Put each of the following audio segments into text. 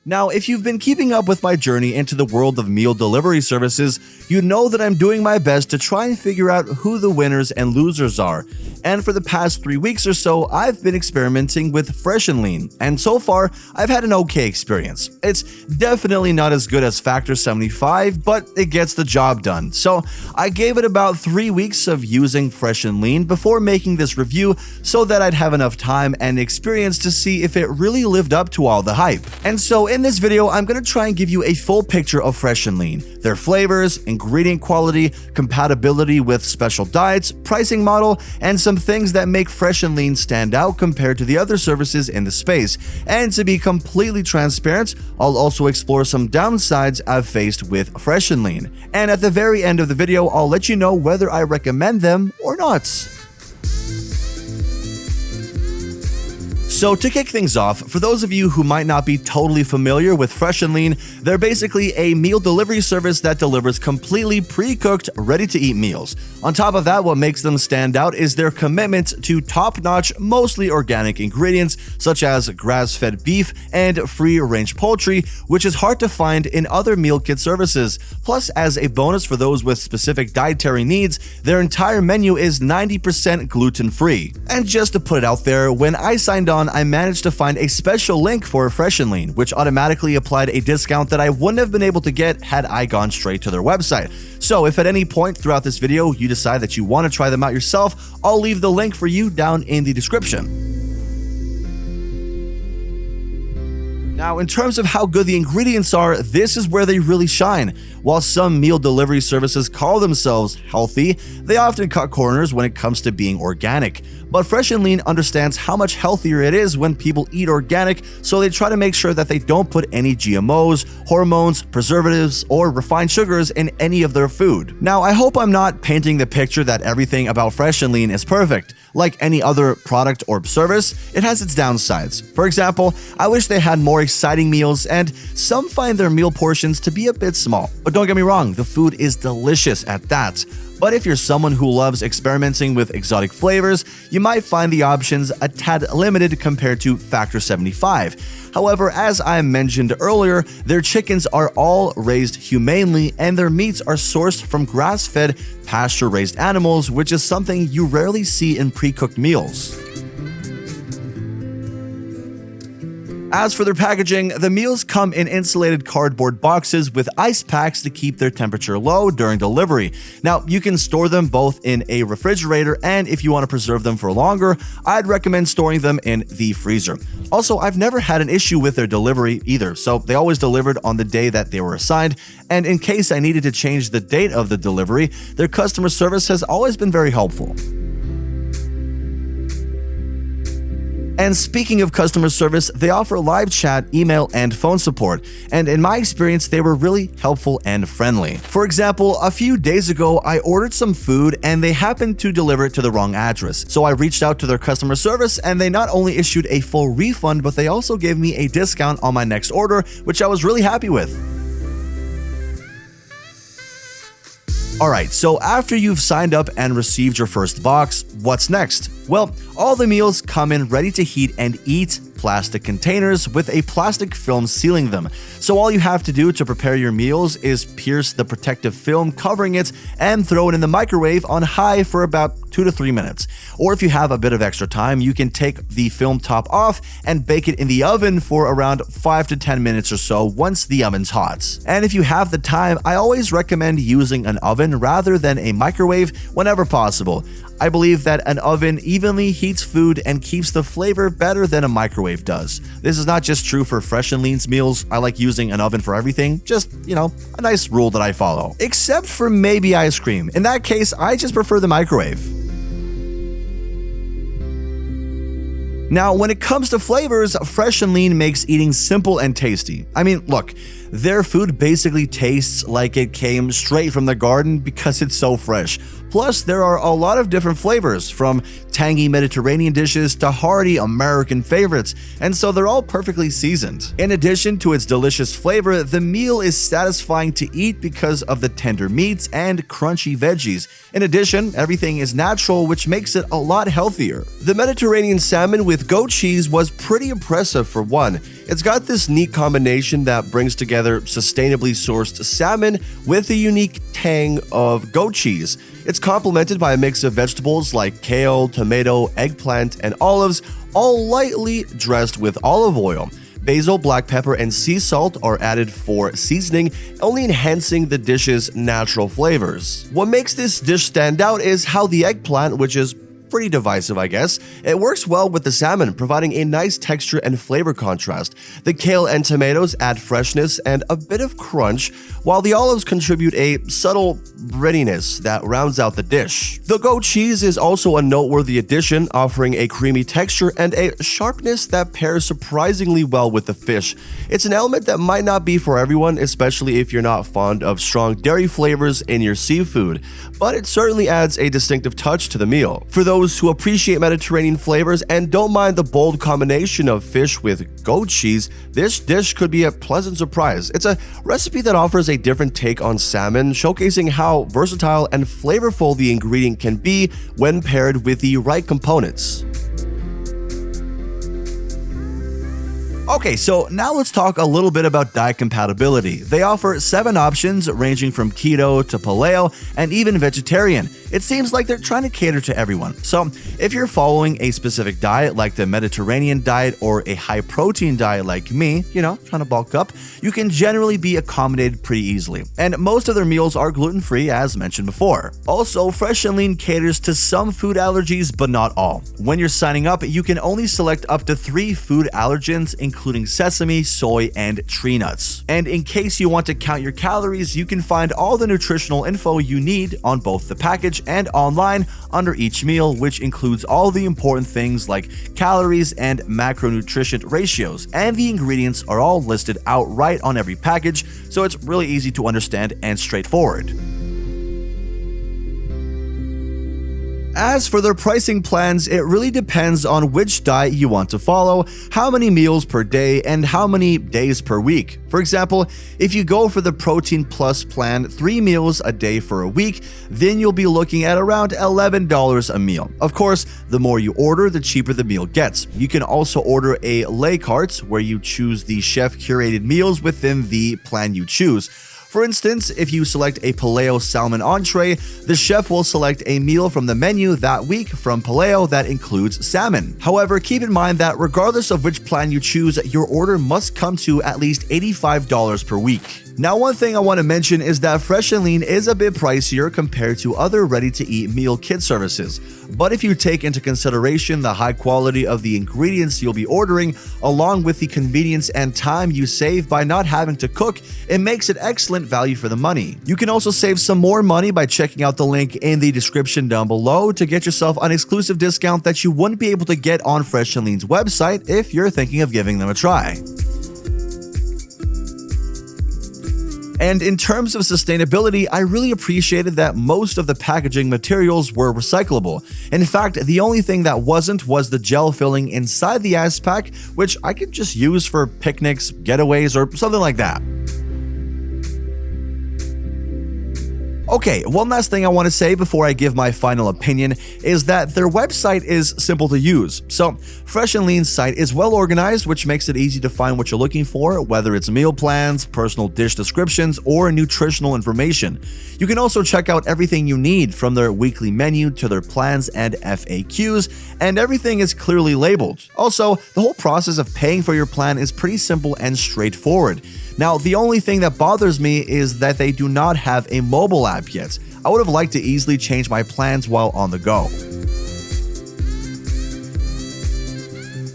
Now, if you've been keeping up with my journey into the world of meal delivery services, you know that I'm doing my best to try and figure out who the winners and losers are. And for the past 3 weeks or so, I've been experimenting with Fresh and Lean, and so far, I've had an okay experience. It's definitely not as good as Factor 75, but it gets the job done. So I gave it about 3 weeks of using Fresh and Lean before making this review so that I'd have enough time and experience to see if it really lived up to all the hype. And so in this video, I'm going to try and give you a full picture of Fresh and Lean, their flavors, ingredient quality, compatibility with special diets, pricing model, and some things that make Fresh and Lean stand out compared to the other services in the space. And to be completely transparent, I'll also explore some downsides I've faced with Fresh and Lean. And at the very end of the video, I'll let you know whether I recommend them or not. So to kick things off, for those of you who might not be totally familiar with Fresh and Lean, they're basically a meal delivery service that delivers completely pre-cooked, ready-to-eat meals. On top of that, what makes them stand out is their commitment to top-notch, mostly organic ingredients such as grass-fed beef and free-range poultry, which is hard to find in other meal kit services. Plus, as a bonus for those with specific dietary needs, their entire menu is 90% gluten-free. And just to put it out there, when I signed on, I managed to find a special link for Fresh and Lean, which automatically applied a discount that I wouldn't have been able to get had I gone straight to their website. So if at any point throughout this video you decide that you want to try them out yourself, I'll leave the link for you down in the description. Now, in terms of how good the ingredients are, this is where they really shine. While some meal delivery services call themselves healthy, they often cut corners when it comes to being organic. But Fresh and Lean understands how much healthier it is when people eat organic, so they try to make sure that they don't put any GMOs, hormones, preservatives, or refined sugars in any of their food. Now, I hope I'm not painting the picture that everything about Fresh and Lean is perfect. Like any other product or service, it has its downsides. For example, I wish they had more exciting meals, and some find their meal portions to be a bit small. But don't get me wrong, the food is delicious at that. But if you're someone who loves experimenting with exotic flavors, you might find the options a tad limited compared to Factor 75. However, as I mentioned earlier, their chickens are all raised humanely and their meats are sourced from grass-fed, pasture-raised animals, which is something you rarely see in pre-cooked meals. As for their packaging, the meals come in insulated cardboard boxes with ice packs to keep their temperature low during delivery. Now, you can store them both in a refrigerator, and if you want to preserve them for longer, I'd recommend storing them in the freezer. Also, I've never had an issue with their delivery either, so they always delivered on the day that they were assigned, and in case I needed to change the date of the delivery, their customer service has always been very helpful. And speaking of customer service, they offer live chat, email, and phone support, and in my experience, they were really helpful and friendly. For example, a few days ago, I ordered some food and they happened to deliver it to the wrong address. So I reached out to their customer service and they not only issued a full refund, but they also gave me a discount on my next order, which I was really happy with. Alright, so after you've signed up and received your first box, what's next? Well, all the meals come in ready to heat and eat plastic containers with a plastic film sealing them. So all you have to do to prepare your meals is pierce the protective film covering it and throw it in the microwave on high for about 2 to 3 minutes. Or if you have a bit of extra time, you can take the film top off and bake it in the oven for around 5 to 10 minutes or so once the oven's hot. And if you have the time, I always recommend using an oven rather than a microwave whenever possible. I believe that an oven evenly heats food and keeps the flavor better than a microwave does. This is not just true for Fresh and Lean's meals. I like using an oven for everything, just, a nice rule that I follow. Except for maybe ice cream. In that case, I just prefer the microwave. Now, when it comes to flavors, Fresh and Lean makes eating simple and tasty. I mean, look, Their food basically tastes like it came straight from the garden because it's so fresh. Plus, there are a lot of different flavors, from tangy Mediterranean dishes to hearty American favorites, and so they're all perfectly seasoned. In addition to its delicious flavor, the meal is satisfying to eat because of the tender meats and crunchy veggies. In addition, everything is natural, which makes it a lot healthier. The Mediterranean salmon with goat cheese was pretty impressive for one. It's got this neat combination that brings together sustainably sourced salmon with the unique tang of goat cheese. It's complemented by a mix of vegetables like kale, tomato, eggplant, and olives, all lightly dressed with olive oil. Basil, black pepper, and sea salt are added for seasoning, only enhancing the dish's natural flavors. What makes this dish stand out is how the eggplant, which is pretty divisive, I guess, it works well with the salmon, providing a nice texture and flavor contrast. The kale and tomatoes add freshness and a bit of crunch, while the olives contribute a subtle breadiness that rounds out the dish. The goat cheese is also a noteworthy addition, offering a creamy texture and a sharpness that pairs surprisingly well with the fish. It's an element that might not be for everyone, especially if you're not fond of strong dairy flavors in your seafood, but it certainly adds a distinctive touch to the meal. For those who appreciate Mediterranean flavors and don't mind the bold combination of fish with goat cheese, this dish could be a pleasant surprise. It's a recipe that offers a different take on salmon, showcasing how versatile and flavorful the ingredient can be when paired with the right components. Okay, so now let's talk a little bit about diet compatibility. They offer 7 options ranging from keto to paleo and even vegetarian. It seems like they're trying to cater to everyone. So if you're following a specific diet like the Mediterranean diet or a high protein diet like me, trying to bulk up, you can generally be accommodated pretty easily. And most of their meals are gluten-free, as mentioned before. Also, Fresh and Lean caters to some food allergies, but not all. When you're signing up, you can only select up to 3 food allergens, including sesame, soy, and tree nuts. And in case you want to count your calories, you can find all the nutritional info you need on both the package and online under each meal, which includes all the important things like calories and macronutrient ratios. And the ingredients are all listed outright on every package, so it's really easy to understand and straightforward. As for their pricing plans, it really depends on which diet you want to follow, how many meals per day, and how many days per week. For example, if you go for the Protein Plus plan, 3 meals a day for a week, then you'll be looking at around $11 a meal. Of course, the more you order, the cheaper the meal gets. You can also order a la carte, where you choose the chef-curated meals within the plan you choose. For instance, if you select a Paleo salmon entree, the chef will select a meal from the menu that week from Paleo that includes salmon. However, keep in mind that regardless of which plan you choose, your order must come to at least $85 per week. Now, one thing I want to mention is that Fresh and Lean is a bit pricier compared to other ready-to-eat meal kit services. But if you take into consideration the high quality of the ingredients you'll be ordering, along with the convenience and time you save by not having to cook, it makes it excellent value for the money. You can also save some more money by checking out the link in the description down below to get yourself an exclusive discount that you wouldn't be able to get on Fresh and Lean's website if you're thinking of giving them a try. And in terms of sustainability, I really appreciated that most of the packaging materials were recyclable. In fact, the only thing that wasn't was the gel filling inside the ice pack, which I could just use for picnics, getaways, or something like that. Okay, one last thing I want to say before I give my final opinion is that their website is simple to use. So, Fresh and Lean's site is well organized, which makes it easy to find what you're looking for, whether it's meal plans, personal dish descriptions, or nutritional information. You can also check out everything you need, from their weekly menu to their plans and FAQs, and everything is clearly labeled. Also, the whole process of paying for your plan is pretty simple and straightforward. Now, the only thing that bothers me is that they do not have a mobile app yet. I would have liked to easily change my plans while on the go.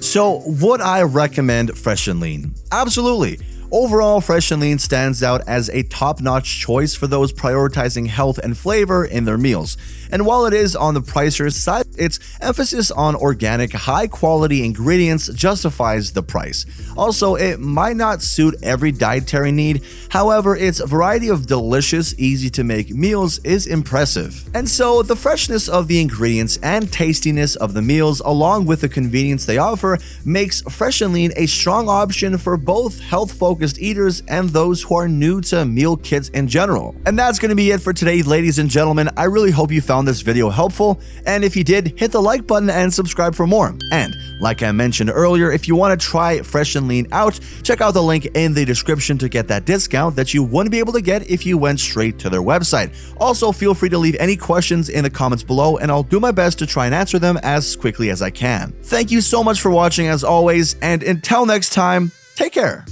So, would I recommend Fresh and Lean? Absolutely. Overall, Fresh and Lean stands out as a top-notch choice for those prioritizing health and flavor in their meals. And while it is on the pricier side, its emphasis on organic, high-quality ingredients justifies the price. Also, it might not suit every dietary need, however, its variety of delicious, easy-to-make meals is impressive. And so, the freshness of the ingredients and tastiness of the meals, along with the convenience they offer, makes Fresh and Lean a strong option for both health-focused eaters and those who are new to meal kits in general. And that's going to be it for today, ladies and gentlemen. I really hope you found this video helpful, and if you did, hit the like button and subscribe for more. And like I mentioned earlier, if you want to try Fresh and Lean out, check out the link in the description to get that discount that you wouldn't be able to get if you went straight to their website. Also, feel free to leave any questions in the comments below, and I'll do my best to try and answer them as quickly as I can. Thank you so much for watching as always, and until next time, take care.